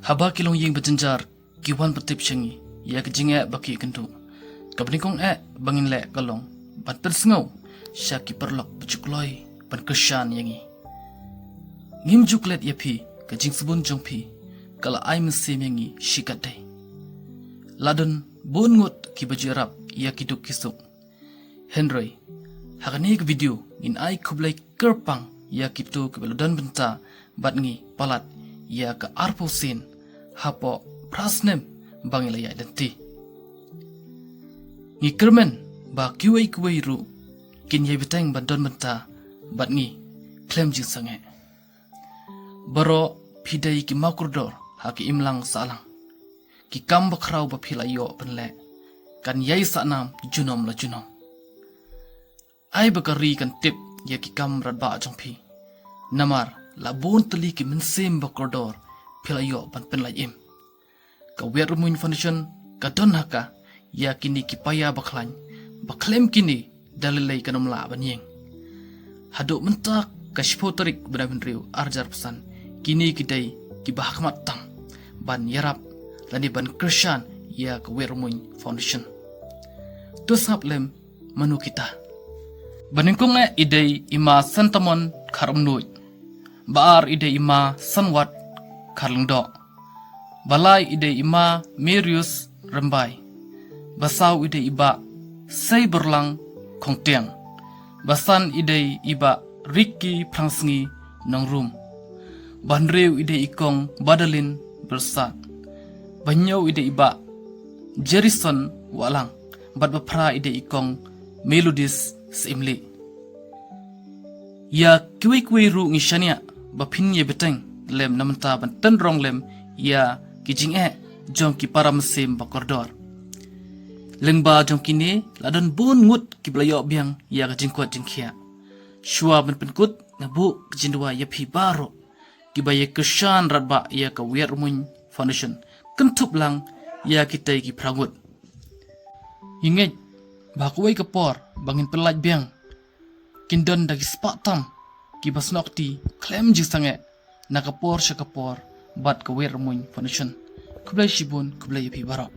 Haba kilong ying berjenjar kiwan petip syengi ya kejinge baki kentu. Kabnikong bangin le kalong ban persngau syaki perlok pecukloi ban kesyan yangi. Ngim juklet ya pi kejing sebun jong pi kala ai mesim yangi shikatai. Ladon bon ngut ki bajirap ya kiduk kisuk. Henry hakani ke video in ai kublai kerpang ya kiptu ke beludan benta bat ngi palat ya ke arposin hapo prasnem bangila ya denti. Ngi kermen ba kuwai ru kin ye beteng bandon benta bat ngi klem jing sange. Baro pidai ki makurdor haki imlang salang. Ki kam bakrau ba philayo penle kan yai sanam junom la junom. Ai bakari kan tip ya ki kam radba jongpi. Namar la bon teli ki mensim bakordor philayo pan penlai im. Ka wer rumuin foundation ka don haka ya kini ki paya baklan baklem kini dalilai kanom la banyeng. Haduk mentak ka shpotarik benamin riu arjar pesan kini kidai ki bahakmat tam ban yarap lani ban kersyan ya ka wer rumuin foundation. Tusap lem manu kita. Baningkong idei ima santamon karamnui. Baar idei ima sanwat karlengdo. Balai idei ima Merius rembai. Basau idei iba sei berlang kongtiang. Basan idei iba Ricky prangsngi nongrum. Banreu idei ikong badalin bersat. Banyau idei iba Jerison walang. Bat bapra idei ikong Melodis seimli. Ya kuwi ru ngishania bapin ye beteng lem namenta ban tenrong lem ya kijing jong ki para mesim bakordor. Lengba jong kini ladon bun ngut ki blayo biang ya kajingkot jingkhia. Shua ban penkut ngabu kejindwa ya pi baro ki baye keshan radba ya ka wer mun foundation kentup lang ya kita ki prangut. Inget bakuai kepor bangin pelaj biang kindon dagi spak tam kibas nokti klem jisange nakapor syakapor bat kawer mun foundation kublai shibun kublai yapi barok.